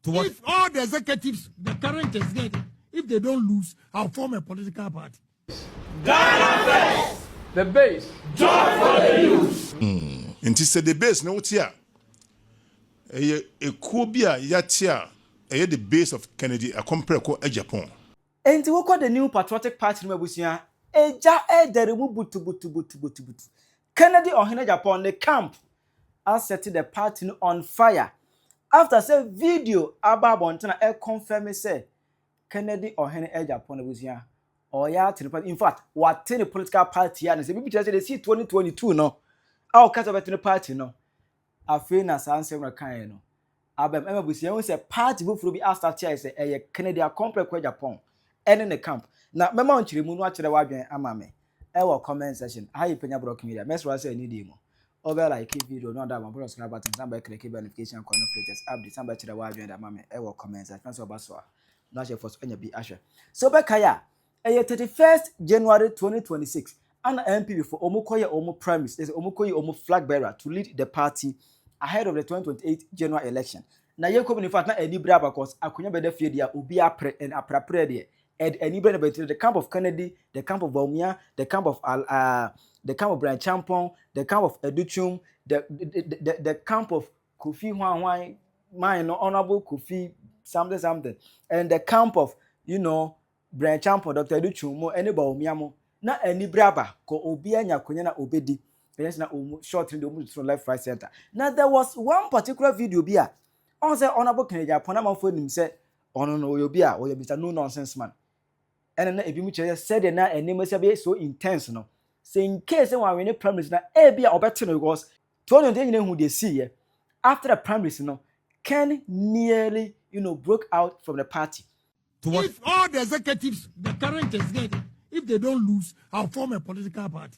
If all the executives, the current executives, if they don't lose, I'll form a political party. Ghana first. The base. Job for the youth. And to say the base, no tia. A Kubia Yatia, the base of Kennedy, a compare called Agyapong. And to work the new patriotic party, Mabusia, the butu. Kennedy or Agyapong, the camp, has set the party on fire. After say video about Bontana, confirm say Kennedy or Agyapong, Mabusia, or ya in fact, what the political party and say, maybe they see 2022 no. Our cut of the party no. I feel na answer kind no. Abem Mabusia, we say party will be asked at say a Kennedy a compare Agyapong. In the camp. Now, my mom children will watch the wagon amame. Our comment section. How you Penyah broken media. Mess was a need demo. Over like video, not that one, but button, somebody click verification, conflict, update, somebody to the wagon and amame. Our comments. I fancy Baswa. Not your first any be Asher. So, Bekaya, a 31st January 2026, and NPP for Omukoye Omu premise is Omukoye Omu flag bearer to lead the party ahead of the 2028 general election. Now, you're coming in fact, not any brava because I couldn't be the fear, Ubi apre and apra. And anybody between the camp of Kennedy, the camp of Bawumia, the camp of Agyapong, the camp of Educhum, the camp of Kofi Hwan, my honorable Kofi something, and the camp of Agyapong, Dr. Educhum, mo any Bawumia mo na any braba ko obia nya konya na obedi. Yes na short in the left right center. Now there was one particular video bia on say honorable Kennedy Agyapong na man for him say no obia or you no nonsense man. And then if you said that and name be so intense no. So in case one win primaries na be or better because 20 who they see after the primaries Ken nearly broke out from the party. If all the executives, the current executives, if they don't lose, I'll form a political party.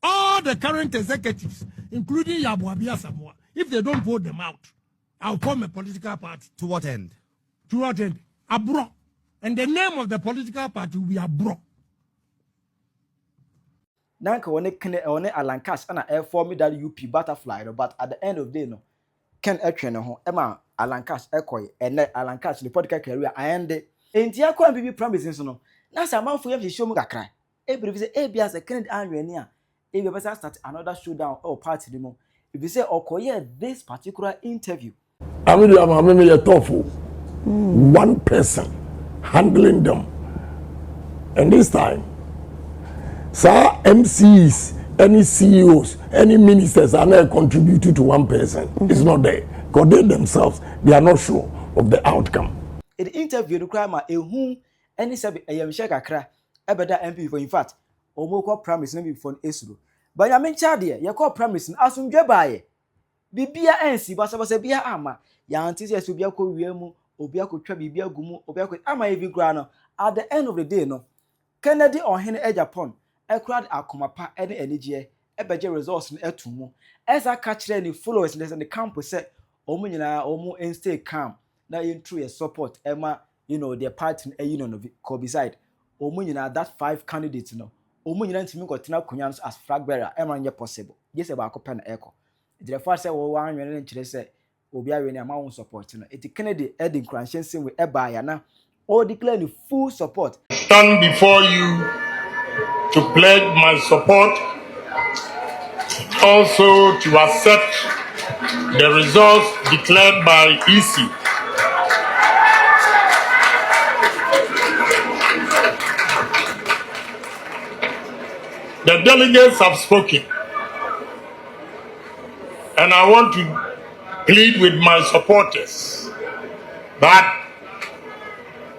All the current executives, including Yabuabia Samoa, if they don't vote them out, I'll form a political party. To what end? To what end? Abro. And the name of the political party will be Abro. Nanka one Alancash and I formed that UP butterfly, but at the end of the day, Ken Etchen, Emma Alancash Echo, and Alancash, the political career, I ended. And Tia Kwan be promises no. Now, some man for you to show me a cry. Every visit, as a Kennedy Andrea, if you better start another showdown or party demo. If you say, Okoye, this particular interview. I'm a tofu. One person handling them. And this time, sir, MCs, any CEOs, any ministers are not contributing to one person. It's not there. Because they themselves, they are not sure of the outcome. In the interview, the crime whom any sabi a yamshaka cry, ebeda MP for in fact, or more promise maybe for Esru. But I mean, Chadia, you call promising as soon as Bibia NC, but I was a beer armor. Yantis to be a co Wiemu, Obiako Trabi, Gumu, Obiako, Ama even grano. At the end of the day, no Kennedy or Henry Agyapong, a crowd are come apart any energy, a better resource in Etumo. As I catch any followers in the campus said, Omunina, Omu, and stay calm. Now, in true support, Emma, their party and union of it. Beside, Omunina, that 5 candidates, Omunina to me got now Kunyans as flag bearer, Emma, possible. Yes, about Copen Echo. The first say, one million say, Obia, when my own support, it Kennedy, Edding Cranshin with Ebayana, or declaring full support. Stand before you to pledge my support, also to accept the results declared by EC. The delegates have spoken, and I want to plead with my supporters that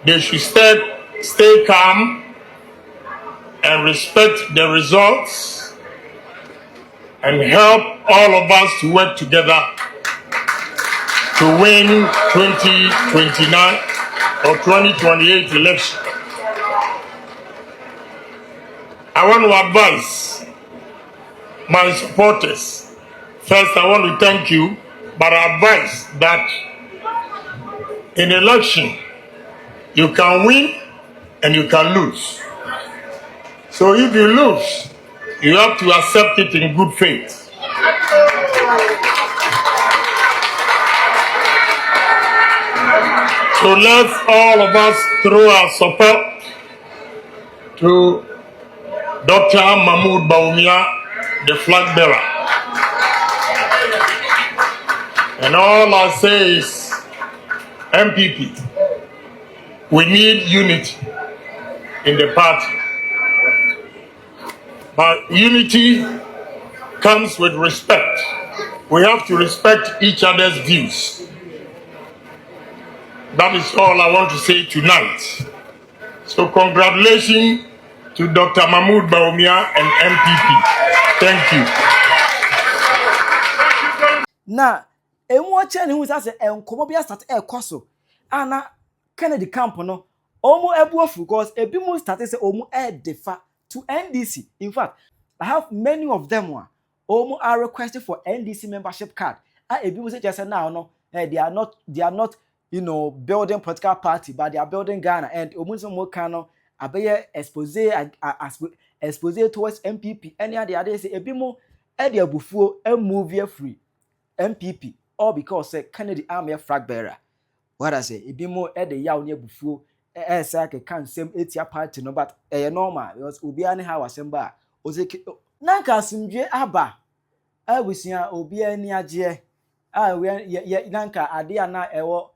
they should stay calm and respect the results and help all of us to work together to win 2029 or 2028 election. I want to advise my supporters. First, I want to thank you, but I advise that in election, you can win and you can lose. So if you lose, you have to accept it in good faith. So let's all of us throw our support to Dr. Mahmoud Bawumia, the flag bearer. And all I say is, NPP, we need unity in the party. But unity comes with respect. We have to respect each other's views. That is all I want to say tonight. So congratulations to Dr. Mahmoud Bawumia and NPP. Thank you. Na emu oche ne hu say enkomo bia start ekoso ana Kennedy camp no omo ebuofu because ebi mu start say omo defer to NDC. In fact, I have many of them one omo are requesting for NDC membership card. Ebi mu say just now no they are not building political party, but they are building Ghana, and omo so mo kan no abeye expose towards NPP. Any other say ebi mu de abufuo move free NPP, all because say Kennedy army flag bearer. What I say, ebi mo de yaw ne abufuo say kan sem etia party no, but normal because obi ani ha wasemba o say nanka simdwe aba abusia obi ani agye we nanka ade ana ewo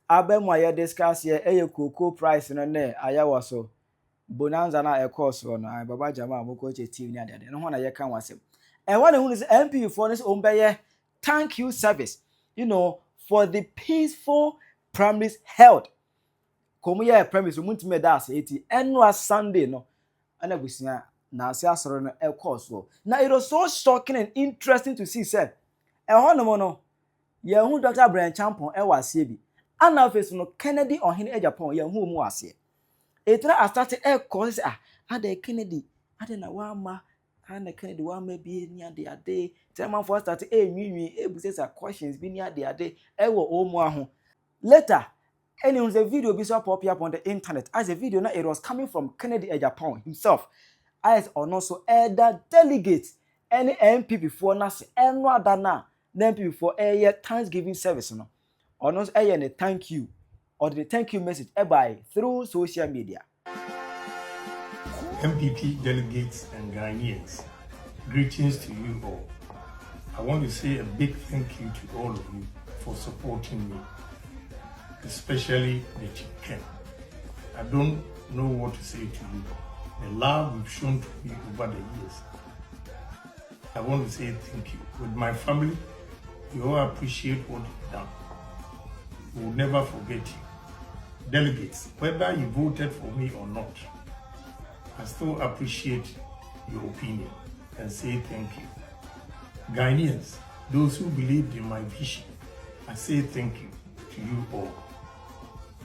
abemu aye discuss ye koko price no na ayawo so bonanza na course no baba jama amoko che team ni ade no ho na ye kan wasem when who is MP for this ombeye thank you service for the peaceful primaries held komu ye premise muntime da ase eti enwa Sunday no ana busia na ase asoro no course na it was so shocking and interesting to see said hono no ye hu Dr. Brian Champon wase bi ana face no Kennedy ohene Agyapong ye hu mu wase etra I started course ade Kennedy ade na wama ana Kennedy wama bi ni ade time for start nwi ebusesa questions bi ni ade ewo omu aho later anyone a video be so pop up on the internet as a video now it was coming from Kennedy Agyapong himself as on also elder delegates any NPP for na se eno ada na NPP for a Thanksgiving service no on also a thank you or the thank you message by through social media. NPP delegates and Ghanaians, greetings to you all. I want to say a big thank you to all of you for supporting me, especially the chicken. I don't know what to say to you. The love you've shown to me over the years. I want to say thank you. With my family, we all appreciate what you've done. We will never forget you. Delegates, whether you voted for me or not, I still appreciate your opinion and say thank you. Ghanaians, those who believed in my vision, I say thank you to you all.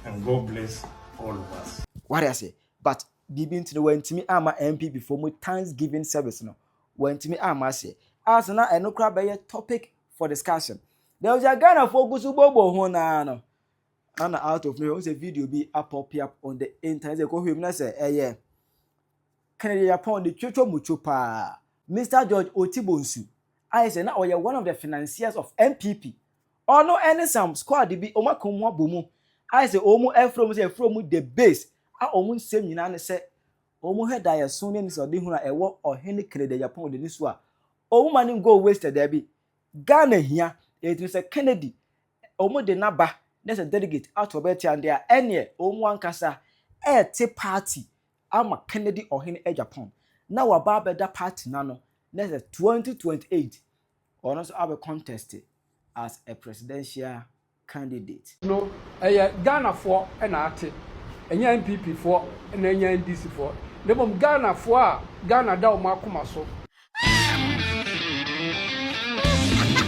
And God bless all of us. What I say, but Bibi to the when to me ama MP before my Thanksgiving service no. When to me ama say, as na no crab by a topic for discussion. There was a Ghana focus bobo ho na no. And out of me, was a video be up on the internet. They go him na say, yeah. Kennedy upon the Chocho Muchopa, Mr. George Otibonsu. I say now you're one of the financiers of NPP. Or no any some squad be omakomwa bomu. I say omo from the base. I omo same nyina say omo head dia so ne so de hu na ewo ohene Kennedy Agyapong de niso a omo manim go wasted there be Ghana hia it say Kennedy omo de naba there's a delegate out of it and there any omo ankasa te party ama Kennedy ohene Agyapong na wa ba beda party na no there's a 2028 or also have a contest as a presidential candidate. No, Ghana for an art, and NPP for and NDC for. The mom Ghana for Ghana down Makumaso.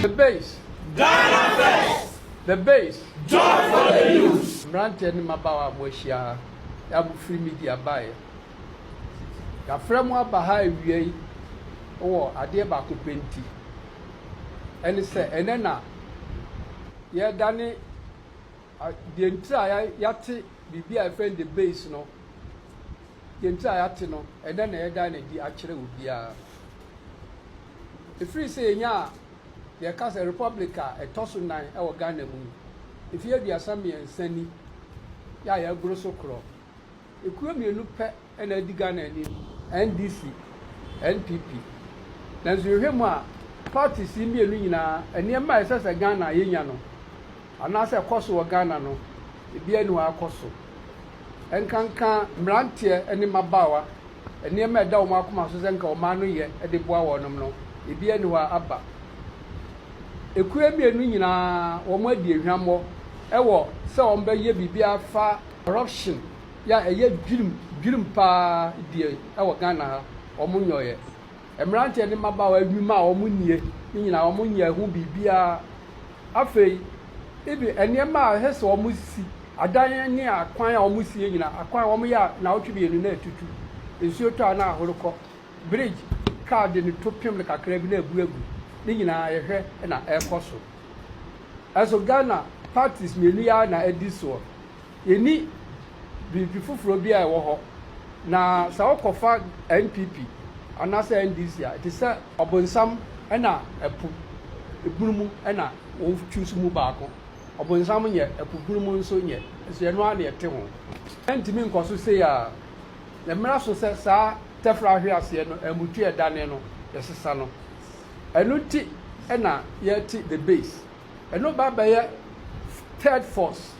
The base, Ghana base. The base, joy for the youth. Ranted in Mabawa Boshia, Abu Free Media Buyer. The framework behind we or a dear Baku Penti. And it's and then now. Yeah, Danny, the entire yati bibi I find the base no. The entire yati no, and then I done the actually would be if we say yeah, the cast a Republica a toss 9 our Ghana moon. If you have the assembly and sending ya ya gro so kro ekuo mienu pe na adi Ghana ni NDC NPP na zuhwemu a parties mienu nyina eniema esese Ghana yenya no anase koso wo Ghana no ebia ni wa koso enkanka mrantie eni mabawa eniema da wo makoma so zenka o ma no ye de boa wonom no ebia ni wa aba ekuo mienu nyina wo mo adi ehwammo ewo se wo mba ye bibia fa corruption ya eye dwirim pa die ewo Ghana ha omo nyoye emrante ni mabawa adwuma a omo nie nyina omo nya hu bibia afei ibi eniema a hese omo si adan ni akwan a omo si nyina akwan omo ya na otwe enu na etutu ensuo to na ahorokọ bridge card ni topim le kakra bi na ebuegu ni nyina yehwe na ekoso eso Ghana parties menu ya na ediso eni bibi fufuro bi a ewo ho na sa okofa NPP anasa NDC a it is obonsam na epu ebunumu na wo choose mu baako obonsam nye epu bunumu nso nye so eno a na yete ho entimi nkoso se ya na mra so se sa tefra hwe ase no emutu edane no yesesa no eno ti na yeti the base eno baba ye third force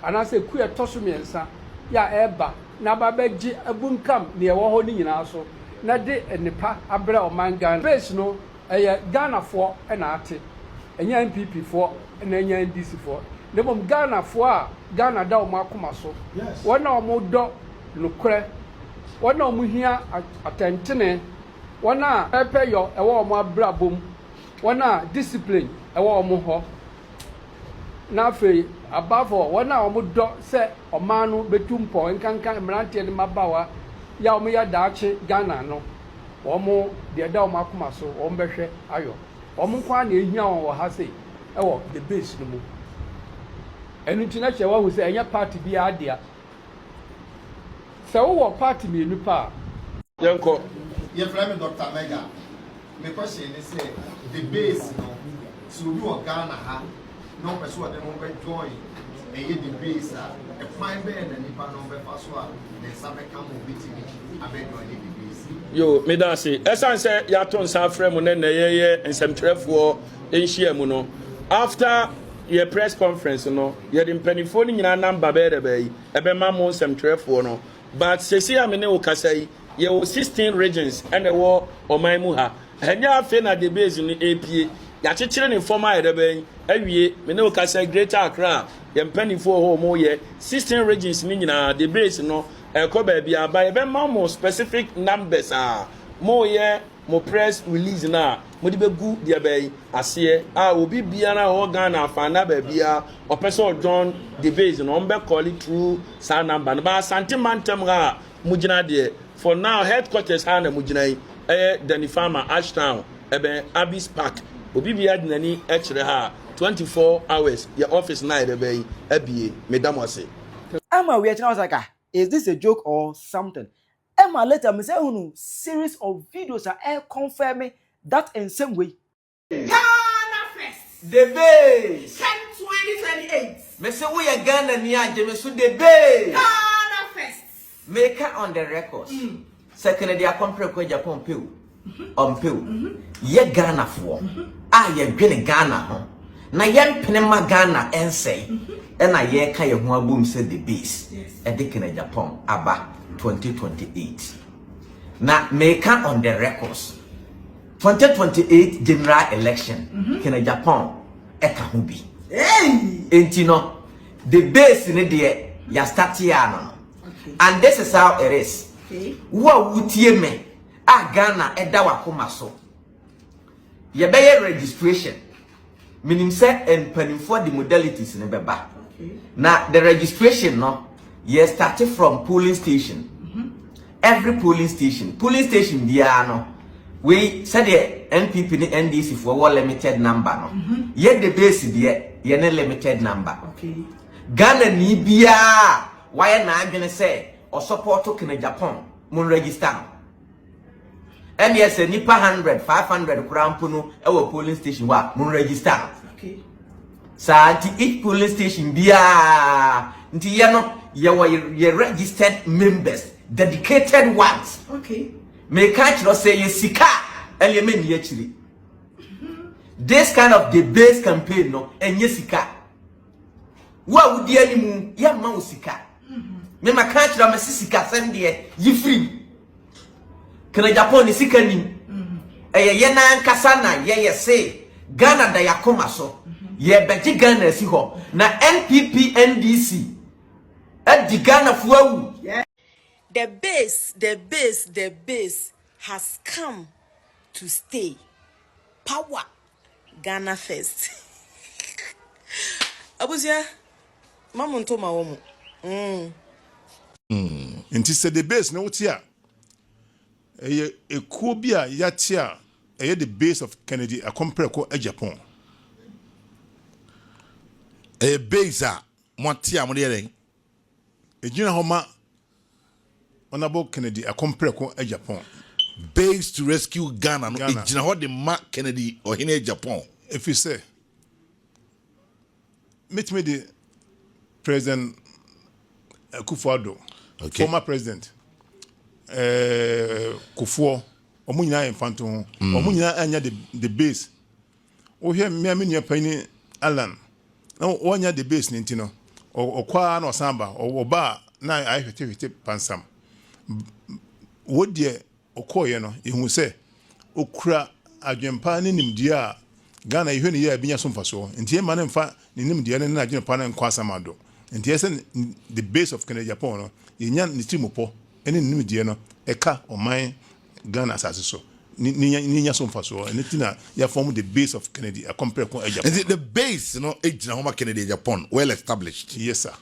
anasa ku etoso miensa ya eba na baba gi abunkam ne ewo ho ni nyina so na de nipa abre omangan base no Ghana fo na ate enya NPP fo na enya NDC fo ne bom Ghana fo a Ghana da o makoma so wona o mo do nokre wona o mo hia atentene wona pepe yo ewo o mo abrabom wona discipline ewo o mo ho na fe above all wona o mo do se o manu betumpo nkankan mrantie ne mabawa ya o mo ya daache Ghana no omo de da o makoma so o mbehwe ayo omo kwa na ehia wo ha sei ewo the base no mu enu tina che wa hu se enya party bi adia se wo party me nu pa yenko ye frame Dr. Mega me question is say the base no so we wo Ghana ha no person what dem be join the base a fine be na nipa no be fa so a the sabe come bitimi abedo ni the base yo me da say esan say ya ton sa frame no na ye nsemtrefo enhia mu no after your press conference no ye the mpanifo ni nyina number be de be ebe ma mo nsemtrefo no but sesi amene wo kasai ye 16 regions and the war oman mu ha enya afi na the base ni APA ya chechire ni former de be awie me ne wo kasai Greater Accra ye mpanifo ho mo ye 16 regions ni nyina the base no eko ba bia ba ebe ma mo specific numbers mo ye mo press release na mo di begu dia be ase obi bia na ho Ghana fa na ba bia opeso John the base no mbe call it through sa number na ba santimantem ga mugina de for now headquarters ha na mugina Danny Farmer Ashtown ebe Abyss Park obi bia dinani e kire ha 24 hours your office night ebe abie madam wase Emma, we are like, is this a joke or something? Emma later me say series of videos are confirming that in some way. Ghana first. The base. 2028. Me say we are Ghana niya je me so the base. Ghana first. Make her on the records. Second dia compare ko Agyapong pew. Pew. Ye Ghana for. Ye dwene Ghana ho. Na ye mpene Ghana ensay. Na ye ka ye ho abum say the base. E de kena Agyapong aba 2028. Na make her on the records. 2028 general election. Kena Agyapong e ka ho bi. Enti no the base ni de ya start here no. And this is how it is. Wo wutie me Ghana eda wakoma so. Ye be registration. Meaning say and penning for the modalities in beba. Now the registration no ye started from polling station. Every polling station dia no we said the NPP ni NDC for one limited number no. Ye the base dia ye ne limited number. Ghana ni bia why na adwene say or support to Agyapong mun register. And yes, nipa 100, 500 krampuno ewo polling station wa mun register. Sa each polling station bia Nti ye no ye registered members, dedicated ones. Okay. Me catch no say ye sika and me ni actually. This kind of debate campaign no enye sika. Wa wudi animu ya ma sika. Me ma catch no me sika sem de ye free. Kana Japan ni sika ni. Ye na nkasa na ye say Ghana da yakoma so. Ye beji Ghana si ho na NPP NDC di Ghana fuawu. The base has come to stay. Power. Ghana first. Abusia, mamunto mawomu. Nti se the base no tia. Ekuo bi a yatia the base of Kennedy a compare ko Agyapong. Base a motia mo de Ejina homa Honorable Kennedy a compare ko Agyapong. Base to rescue Ghana. No, ejina ho de ma Kennedy or hine Agyapong. If you say, meet me the President Akufo Addo, former President Kufuor, Omunyina Infanto, Omunyina anya the base. O here me amenya pani Alan. No onya the base nintino. O kwa no samba o ba na ahwete pansam. Wo de okoye no ehun se okura adwempa ne nimdia a Ghana ihwe ne ya binya so mfaso nti e ma ne mfa ne nimdia ne na adwempa na nkwa samado nti ese the base of Kennedy Japan no yenya ne timopo ene nimdia no eka oman Ghana asase so ninya so mfaso ene tina ya form the base of Kennedy a compare ko Japan. Is it the base no ejina homa Kennedy Japan well established? Yes sir.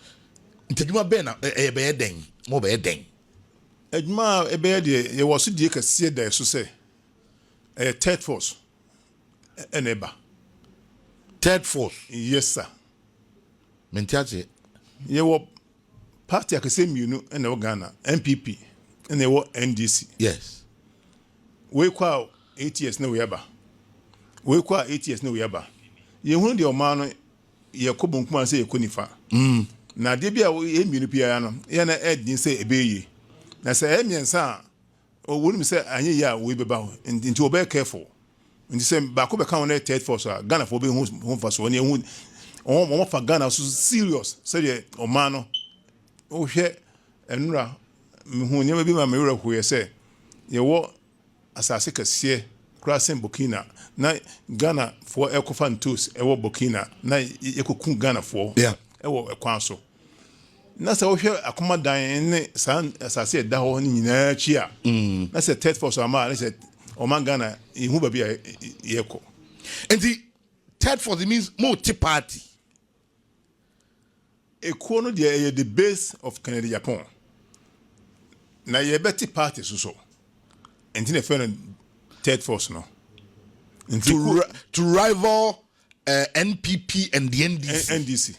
Ntaduma be na be den mo be den. Edma ebe de ye was die kase da so say third force eneba third force. Yes sir. Mentiaje ye wo party akase mienu ene wo Ghana NPP ene wo NDC. Yes. We kwa 8 years na we aba. We kwa 8 years na we aba. Ye hu de o ma no ye ko bonkuma say ye ko nifa. Na de bia ye mienu pia no ye na edin say ebeyi. Na say emiensa o wonu say anye ya we beba ho nti o be careful. Nti say ba ko be kan on third force Ghana for be hu fa so ne hu o fa Ghana so serious say de o ma no o hwe enura me hu ne bi ma me wura hu ye say ye wo asase kase crossing Burkina na Ghana for ekofa ntos e wo Burkina na ekokun Ghana for e wo ekwan so na se wo hwe akoma dan ne san asase da ho ni nyina chi a na se third force ama na se o man Ghana ihu ba bia yeko and the third force means multi party ekuo no de the base of Kennedy Japan na ye beti party so and the friend third force no to rival NPP and the NDC.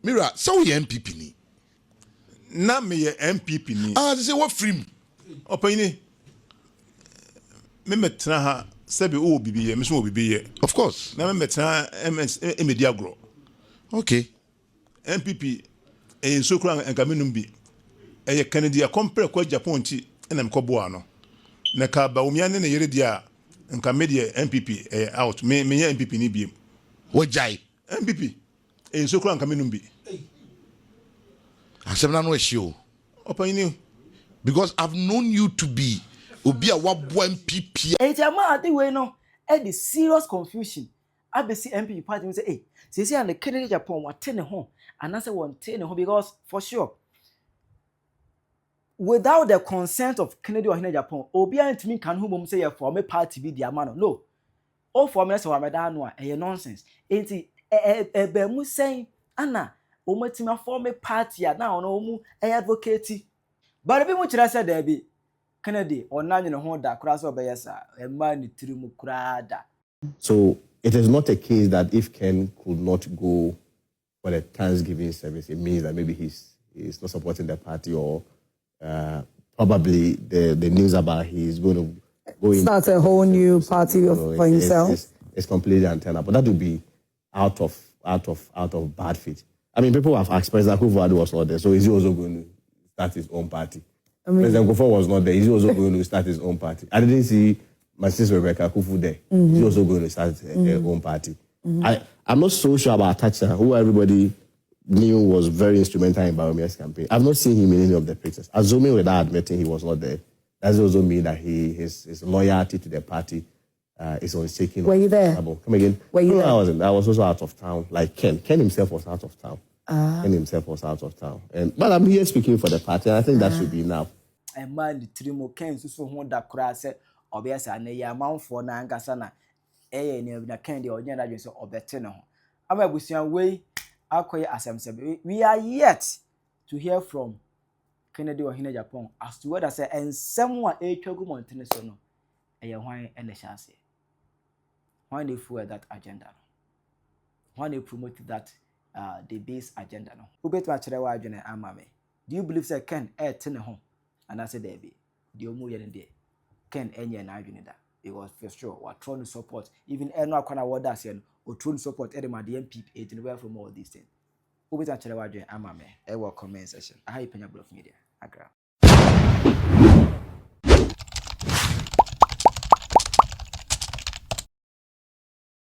Mira, so we NPP ni. Na me ye NPP ni. Ah, they say what free? Opini. Me metna ha sebe o bibi ye, me so bibi ye. Of course. Na me metna media grow. Okay. NPP e so kura enkaminum bi. E ye Kennedy a compare kwa Japan ti na me koboa no. Na ka Bawumia ne yere dia nka media NPP out. Me ye NPP ni bi. Wojai NPP e so kura enkaminum bi. Asemna no ehio. Opini. Because I've known you to be obi a wabo NPP. Ejama ade we no e the serious confusion. Abesi NPP party say say and the Kennedy Japan what ne ho and I say want ne ho because for sure without the consent of Kennedy or Japan obi antimi kan ho mom say you form a party bi dia man no all for me say wa meda no a nonsense enti be mu say ana o matima form a party na ono mu advocate but be mu kira say da bi Kennedy onanye ne ho da kura so obeyesa e ma ni tirimu kura da. So it is not a case that if Ken could not go for the Thanksgiving service, it means that maybe he's not supporting the party or probably the news about he's going to go in. Start a whole new party for himself. It's completely untenable. But that would be out of bad faith. I mean, people have asked, President Akufo Addo was not there, so is he also going to start his own party? President Akufo was not there, is he also going to start his own party? I didn't see my sister Rebecca Akufo there. Is he also going to start her own party? I'm not so sure about Atacha, who everybody knew was very instrumental in Bawumia's campaign. I've not seen him in any of the pictures. Assuming without admitting he was not there, does also mean that his loyalty to the party is unshaken. Were you there? Come again? Were you there? I wasn't. I was also out of town, like Ken. Ken himself was out of town. Ken himself was out of town. But I'm here speaking for the party, and I think that should be enough. And man, the Trimo Ken so won that crass, obvious, and a amount for Nangasana, na Candy or Yana Johnson or Betino. I'm a Bussian way, we are yet to hear from Kennedy or Agyapong as to what I say, and someone a Chogo Montenesono, a wine and a chance. Why they forward that agenda? Why they promote that the base agenda? No, who bet much the wide and amame? Do you believe that Ken air ten home? And I said, there be the Omu Yende Ken Enya and Arjunida. It was for sure. We're trying to support even Eno Akwana Wardasian or trying to support Edema the NPP agent away from all these things. Who bet much the wide and amame? A comment session. I Penyah Media. Agra.